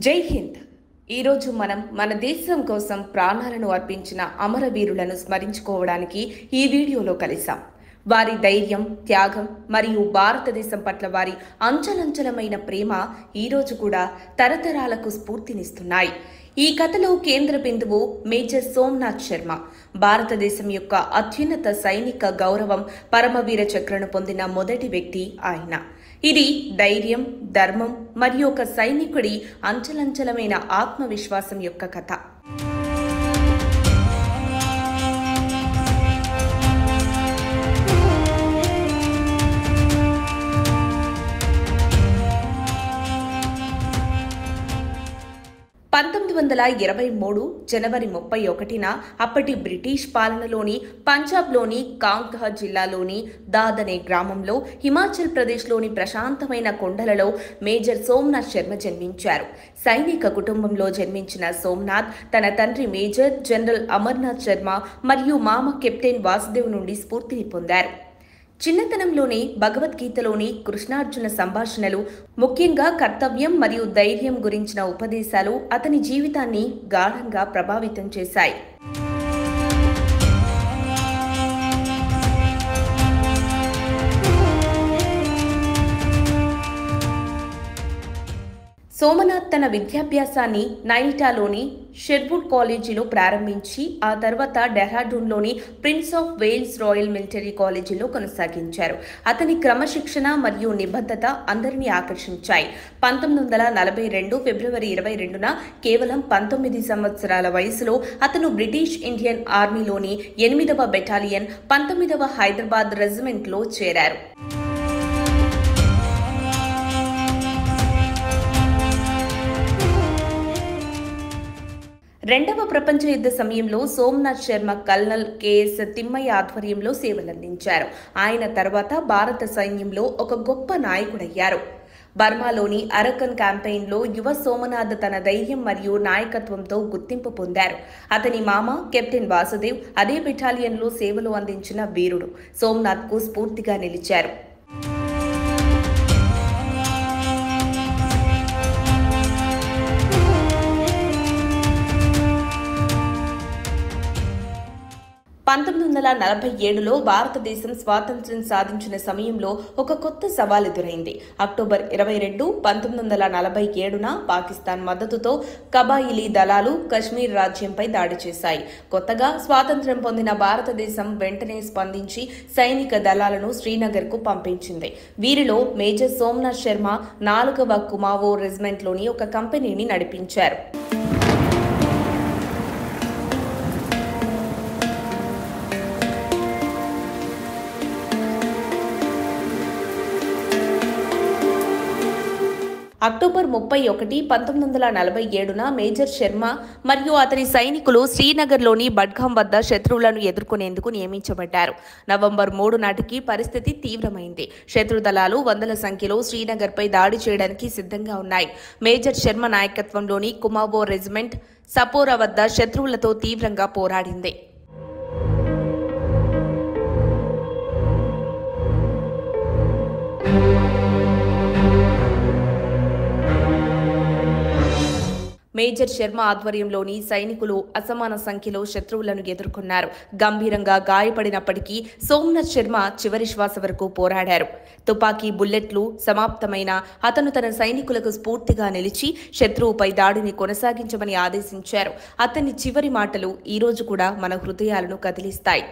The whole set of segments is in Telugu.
జై హింద్. ఈరోజు మనం మన దేశం కోసం ప్రాణాలను అర్పించిన అమరవీరులను స్మరించుకోవడానికి ఈ వీడియోలో కలిసాం. వారి ధైర్యం, త్యాగం మరియు భారతదేశం పట్ల వారి అంచలంచలమైన ప్రేమ ఈరోజు కూడా తరతరాలకు స్ఫూర్తినిస్తున్నాయి. ఈ కథలో కేంద్ర బిందువు మేజర్ సోమనాథ్ శర్మ. భారతదేశం యొక్క అత్యున్నత సైనిక గౌరవం పరమవీర చక్రను పొందిన మొదటి వ్యక్తి ఆయన. ఇది ధైర్యం, ధర్మం మరియు ఒక సైనికుడి అంచలంచలమైన ఆత్మవిశ్వాసం యొక్క కథ. జనవరి 31 అప్పటి బ్రిటిష్ పాలనలోని పంజాబ్లోని కాంగ్హా జిల్లాలోని దాద్ అనే గ్రామంలో హిమాచల్ ప్రదేశ్లోని ప్రశాంతమైన కొండలలో మేజర్ సోమనాథ్ శర్మ జన్మించారు. సైనిక కుటుంబంలో జన్మించిన సోమనాథ్ తన తండ్రి మేజర్ జనరల్ అమర్నాథ్ శర్మ మరియు మామ కెప్టెన్ వాసుదేవ్ నుండి స్ఫూర్తిని పొందారు. చిన్నతనంలోనే భగవద్గీతలోని కృష్ణార్జున సంభాషణలు, ముఖ్యంగా కర్తవ్యం మరియు ధైర్యం గురించిన ఉపదేశాలు అతని జీవితాన్ని గాఢంగా ప్రభావితం చేశాయి. సోమనాథ్ తన విద్యాభ్యాసాన్ని నైనిటాల్లోని షెర్వుడ్ కాలేజీలో ప్రారంభించి ఆ తర్వాత డెహ్రాడూన్లోని prince of Wales royal military కాలేజీలో కొనసాగించారు. అతని క్రమశిక్షణ మరియు నిబద్ధత అందరినీ ఆకర్షించాయి. 1942 ఫిబ్రవరి 22న కేవలం 19 సంవత్సరాల వయసులో అతను బ్రిటిష్ ఇండియన్ ఆర్మీలోని 8వ బెటాలియన్ 19వ హైదరాబాద్ రెజిమెంట్లో చేరారు. రెండవ ప్రపంచ యుద్ధ సమయంలో సోమనాథ్ శర్మ కల్నల్ కెఎస్ తిమ్మయ్య ఆధ్వర్యంలో సేవలందించారు. ఆయన తర్వాత భారత సైన్యంలో ఒక గొప్ప నాయకుడయ్యారు. బర్మాలోని అరకన్ క్యాంపెయిన్లో యువ సోమనాథ్ తన ధైర్యం మరియు నాయకత్వంతో గుర్తింపు పొందారు. అతని మామ కెప్టెన్ వాసుదేవ్ అదే బెటాలియన్లో సేవలు అందించిన వీరుడు. సోమనాథ్కు స్ఫూర్తిగా నిలిచారు. భారతదేశం స్వాతంత్ర్యం సాధించిన సమయంలో ఒక కొత్త సవాల్ ఎదురైంది. అక్టోబర్ 22, 1947న పాకిస్తాన్ మద్దతుతో కబాయిలీ దళాలు కశ్మీర్ రాజ్యంపై దాడి చేశాయి. కొత్తగా స్వాతంత్ర్యం పొందిన భారతదేశం వెంటనే స్పందించి సైనిక దళాలను శ్రీనగర్కు పంపించింది. వీరిలో మేజర్ సోమనాథ్ శర్మ 4వ కుమావో రెజిమెంట్లోని ఒక కంపెనీని నడిపించారు. అక్టోబర్ 31, 1947న మేజర్ శర్మ మరియు అతని సైనికులు శ్రీనగర్లోని బడ్గాం వద్ద శత్రువులను ఎదుర్కొనేందుకు నియమించబడ్డారు. నవంబర్ 3 నాటికి పరిస్థితి తీవ్రమైంది. శత్రు దళాలు వందల సంఖ్యలో శ్రీనగర్పై దాడి చేయడానికి సిద్ధంగా ఉన్నాయి. మేజర్ శర్మ నాయకత్వంలోని కుమావో రెజిమెంట్ సపోరా వద్ద శత్రువులతో తీవ్రంగా పోరాడింది. మేజర్ శర్మ ఆధ్వర్యంలోని సైనికులు అసమాన సంఖ్యలో శత్రువులను ఎదుర్కొన్నారు. గంభీరంగా గాయపడినప్పటికీ సోమనాథ్ శర్మ చివరి శ్వాస వరకు పోరాడారు. తుపాకీ బుల్లెట్లు సమాప్తమైన అతను తన సైనికులకు స్ఫూర్తిగా నిలిచి శత్రువుపై దాడిని కొనసాగించమని ఆదేశించారు. అతని చివరి మాటలు ఈరోజు కూడా మన హృదయాలను కదిలిస్తాయి.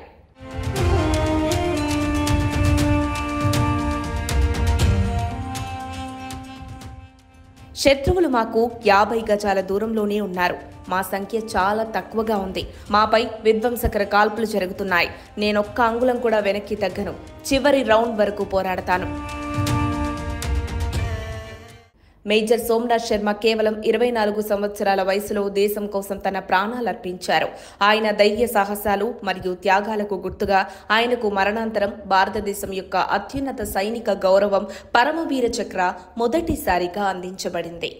శత్రువులు మాకు 50 గజాల దూరంలోనే ఉన్నారు. మా సంఖ్య చాలా తక్కువగా ఉంది. మాపై విధ్వంసకర కాల్పులు జరుగుతున్నాయి. నేనొక్క అంగుళం కూడా వెనక్కి తగ్గను. చివరి రౌండ్ వరకు పోరాడతాను. మేజర్ సోమనాథ్ శర్మ కేవలం 24 సంవత్సరాల వయసులో దేశం కోసం తన ప్రాణాలర్పించారు. ఆయన ధైర్య సాహసాలు మరియు త్యాగాలకు గుర్తుగా ఆయనకు మరణాంతరం భారతదేశం యొక్క అత్యున్నత సైనిక గౌరవం పరమవీర చక్ర మొదటిసారిగా అందించబడింది.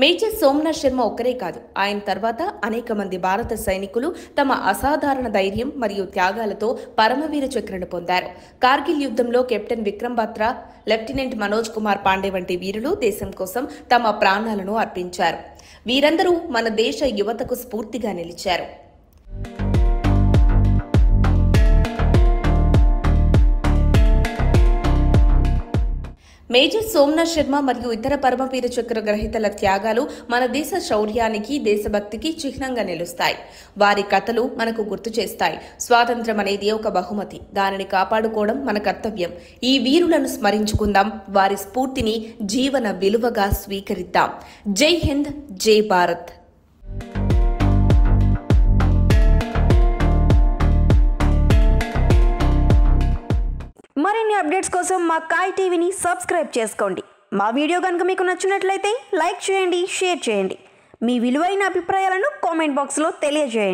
మేజర్ సోమనాథ్ శర్మ ఒక్కరే కాదు, ఆయన తర్వాత అనేక మంది భారత సైనికులు తమ అసాధారణ ధైర్యం మరియు త్యాగాలతో పరమవీర చక్రను పొందారు. కార్గిల్ యుద్ధంలో కెప్టెన్ విక్రమ్ బత్రా, లెఫ్టినెంట్ మనోజ్ కుమార్ పాండే వంటి వీరులు దేశం కోసం తమ ప్రాణాలను అర్పించారు. వీరందరూ మన దేశ యువతకు స్ఫూర్తిగా నిలిచారు. మేజర్ సోమనాథ్ శర్మ మరియు ఇతర పరమవీర చక్ర గ్రహీతల త్యాగాలు మన దేశ శౌర్యానికి, దేశభక్తికి చిహ్నంగా నిలుస్తాయి. వారి కథలు మనకు గుర్తు చేస్తాయి, స్వాతంత్ర్యం అనేది ఒక బహుమతి, దానిని కాపాడుకోవడం మన కర్తవ్యం. ఈ వీరులను స్మరించుకుందాం, వారి స్ఫూర్తిని జీవన విలువగా స్వీకరిద్దాం. జై హింద్, జై భారత్. మరిన్ని అప్డేట్స్ కోసం మా కాయ్ టీవీని సబ్స్క్రైబ్ చేసుకోండి. మా వీడియో కనుక మీకు నచ్చినట్లయితే లైక్ చేయండి, షేర్ చేయండి. మీ విలువైన అభిప్రాయాలను కామెంట్ బాక్స్లో తెలియజేయండి.